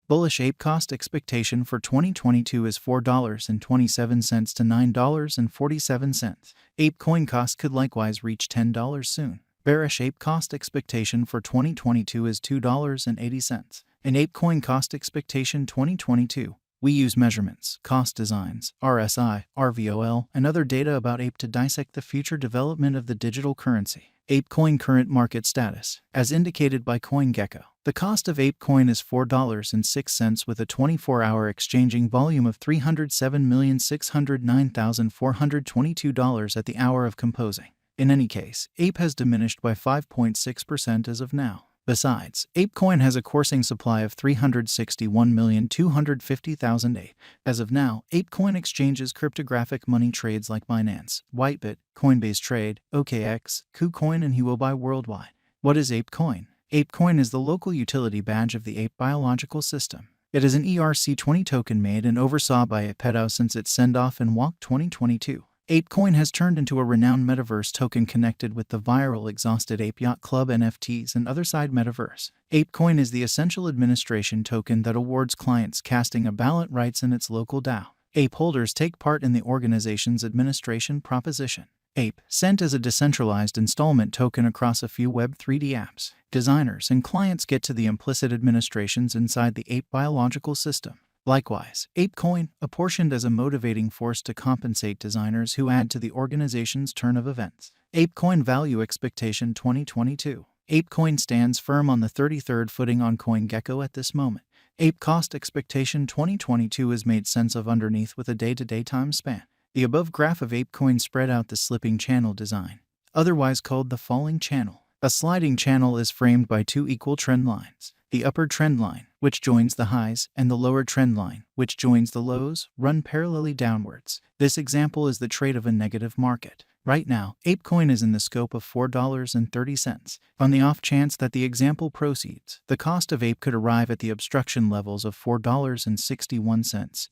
Bullish Ape cost expectation for 2022 is $4.27 to $9.47. Apecoin cost could likewise reach $10 soon. Bearish Ape cost expectation for 2022 is $2.80. An Apecoin cost expectation 2022. We use measurements, cost designs, RSI, RVOL, and other data about Ape to dissect the future development of the digital currency. Apecoin current market status. As indicated by CoinGecko, the cost of Apecoin is $4.06 with a 24-hour exchanging volume of $307,609,422 at the hour of composing. In any case, Ape has diminished by 5.6% as of now. Besides, Apecoin has a coursing supply of 361,250,000 Ape. As of now, Apecoin exchanges cryptographic money trades like Binance, Whitebit, Coinbase Trade, OKX, KuCoin, and Huobi worldwide. What is Apecoin? Apecoin is the local utility badge of the Ape biological system. It is an ERC20 token made and oversaw by Apecoin since its send-off in WAC 2022. Apecoin has turned into a renowned metaverse token connected with the viral exhausted Ape Yacht Club NFTs and other side metaverse. Apecoin is the essential administration token that awards clients casting a ballot rights in its local DAO. Ape holders take part in the organization's administration proposition. Ape, sent as a decentralized installment token across a few Web 3D apps. Designers and clients get to the implicit administrations inside the Ape biological system. Likewise, Apecoin, apportioned as a motivating force to compensate designers who add to the organization's turn of events. Apecoin value expectation 2022. Apecoin stands firm on the 33rd footing on CoinGecko at this moment. Ape cost expectation 2022 is made sense of underneath with a day-to-day time span. The above graph of Apecoin spread out the slipping channel design, otherwise called the falling channel. A sliding channel is framed by two equal trend lines. The upper trend line, which joins the highs, and the lower trend line, which joins the lows, run parallelly downwards. This example is the trade of a negative market. Right now, Apecoin is in the scope of $4.30. On the off chance that the example proceeds, the cost of Ape could arrive at the obstruction levels of $4.61.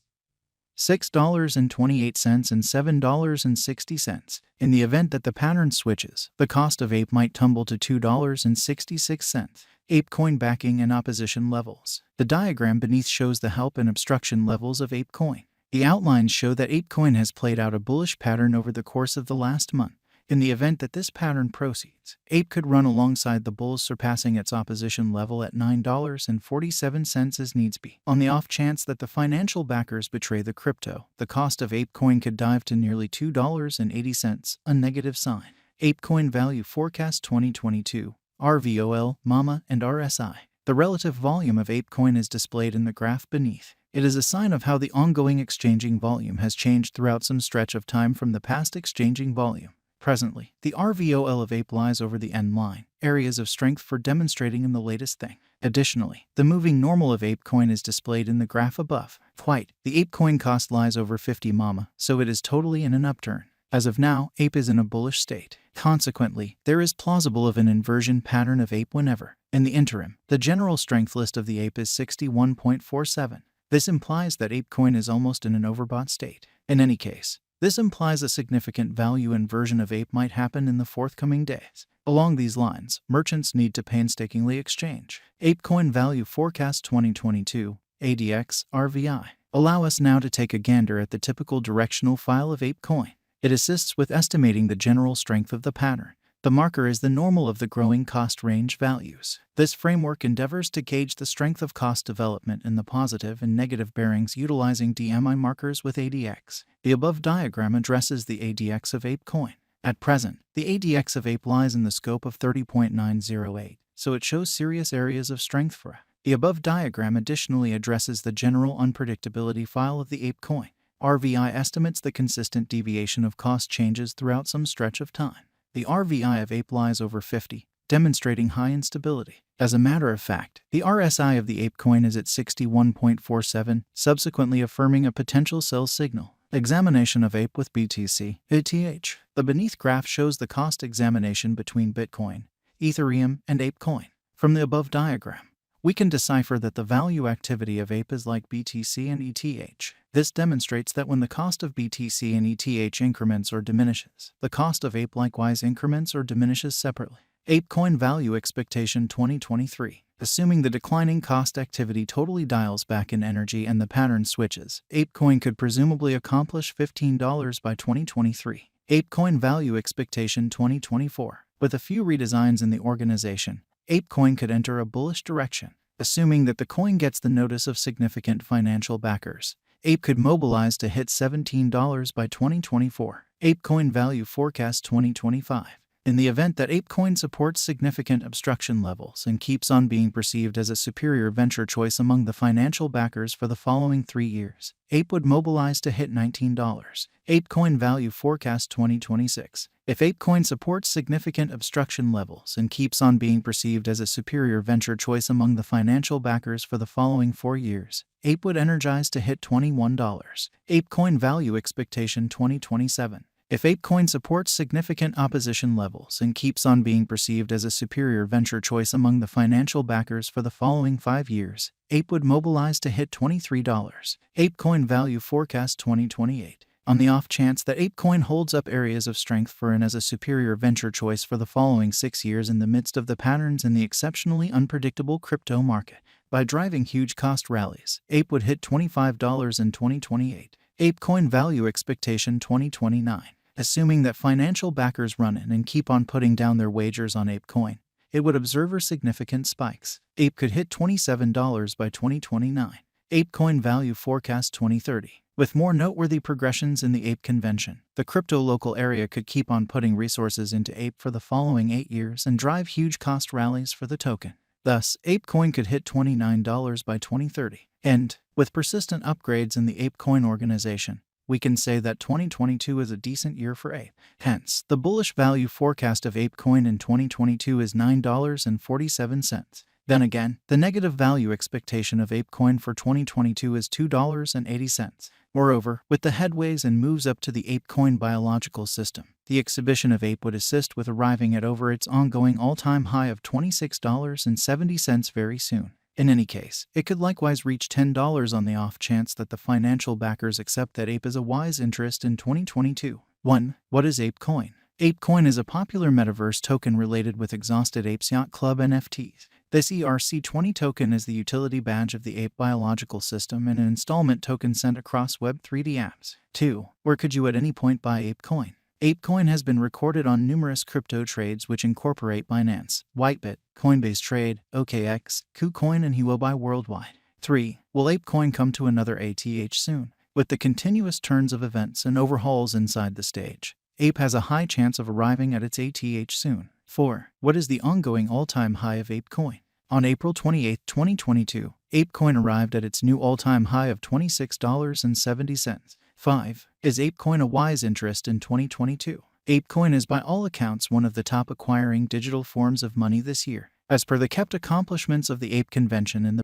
$6.28 and $7.60. In the event that the pattern switches, the cost of Ape might tumble to $2.66. Apecoin backing and opposition levels. The diagram beneath shows the help and obstruction levels of Apecoin. The outlines show that Apecoin has played out a bullish pattern over the course of the last month. In the event that this pattern proceeds, Ape could run alongside the bulls, surpassing its opposition level at $9.47 as needs be. On the off chance that the financial backers betray the crypto, the cost of Apecoin could dive to nearly $2.80, a negative sign. Apecoin value forecast 2022, RVOL, MAMA, and RSI. The relative volume of Apecoin is displayed in the graph beneath. It is a sign of how the ongoing exchanging volume has changed throughout some stretch of time from the past exchanging volume. Presently, the RVOL of Ape lies over the end line, areas of strength for demonstrating in the latest thing. Additionally, the moving normal of Apecoin is displayed in the graph above. White, the Apecoin cost lies over 50 MAMA, so it is totally in an upturn. As of now, Ape is in a bullish state. Consequently, there is plausible of an inversion pattern of Ape whenever. In the interim, the general strength list of the Ape is 61.47. This implies that Apecoin is almost in an overbought state. In any case, this implies a significant value inversion of Ape might happen in the forthcoming days. Along these lines, merchants need to painstakingly exchange. Apecoin value forecast 2022, ADX, RVI. Allow us now to take a gander at the typical directional file of Apecoin. It assists with estimating the general strength of the pattern. The marker is the normal of the growing cost range values. This framework endeavors to gauge the strength of cost development in the positive and negative bearings utilizing DMI markers with ADX. The above diagram addresses the ADX of Apecoin. At present, the ADX of Ape lies in the scope of 30.908, so it shows serious areas of strength for it. The above diagram additionally addresses the general unpredictability file of the Apecoin. RVI estimates the consistent deviation of cost changes throughout some stretch of time. The RVI of Ape lies over 50, demonstrating high instability. As a matter of fact, the RSI of the Apecoin is at 61.47, subsequently affirming a potential sell signal. Examination of Ape with BTC, ETH. The beneath graph shows the cost examination between Bitcoin, Ethereum, and Apecoin. From the above diagram, we can decipher that the value activity of Ape is like BTC and ETH. This demonstrates that when the cost of BTC and ETH increments or diminishes, the cost of Ape likewise increments or diminishes separately. Apecoin value expectation 2023. Assuming the declining cost activity totally dials back in energy and the pattern switches, Apecoin could presumably accomplish $15 by 2023. Apecoin value expectation 2024. With a few redesigns in the organization, Apecoin could enter a bullish direction. Assuming that the coin gets the notice of significant financial backers, Ape could mobilize to hit $17 by 2024. Apecoin value forecast 2025. In the event that Apecoin supports significant obstruction levels and keeps on being perceived as a superior venture choice among the financial backers for the following 3 years, Ape would mobilize to hit $19. Apecoin value forecast 2026. If Apecoin supports significant obstruction levels and keeps on being perceived as a superior venture choice among the financial backers for the following 4 years, Ape would energize to hit $21. Apecoin value expectation 2027. If Apecoin supports significant opposition levels and keeps on being perceived as a superior venture choice among the financial backers for the following 5 years, Ape would mobilize to hit $23. Apecoin value forecast 2028. On the off chance that Apecoin holds up areas of strength for and as a superior venture choice for the following 6 years in the midst of the patterns in the exceptionally unpredictable crypto market, by driving huge cost rallies, Ape would hit $25 in 2028. Apecoin value expectation 2029. Assuming that financial backers run in and keep on putting down their wagers on Apecoin, it would observe significant spikes. Ape could hit $27 by 2029. Apecoin value forecast 2030. With more noteworthy progressions in the Ape convention, the crypto local area could keep on putting resources into Ape for the following 8 years and drive huge cost rallies for the token. Thus, Apecoin could hit $29 by 2030. And, with persistent upgrades in the Apecoin organization, we can say that 2022 is a decent year for Ape. Hence, the bullish value forecast of Apecoin in 2022 is $9.47. Then again, the negative value expectation of Apecoin for 2022 is $2.80. Moreover, with the headways and moves up to the Apecoin biological system, the exhibition of Ape would assist with arriving at over its ongoing all-time high of $26.70 very soon. In any case, it could likewise reach $10 on the off chance that the financial backers accept that Ape is a wise interest in 2022. 1. What is Apecoin? Apecoin is a popular metaverse token related with Exhausted Apes Yacht Club NFTs. This ERC20 token is the utility badge of the Ape biological system and an installment token sent across Web 3D apps. 2. Where could you at any point buy Apecoin? Apecoin has been recorded on numerous crypto trades which incorporate Binance, Whitebit, Coinbase Trade, OKX, KuCoin, and Huobi worldwide. 3. Will Apecoin come to another ATH soon? With the continuous turns of events and overhauls inside the stage, Ape has a high chance of arriving at its ATH soon. 4. What is the ongoing all-time high of Apecoin? On April 28, 2022, Apecoin arrived at its new all-time high of $26.70. 5. Is Apecoin a wise interest in 2022? Apecoin is by all accounts one of the top acquiring digital forms of money this year. As per the kept accomplishments of the Ape convention in the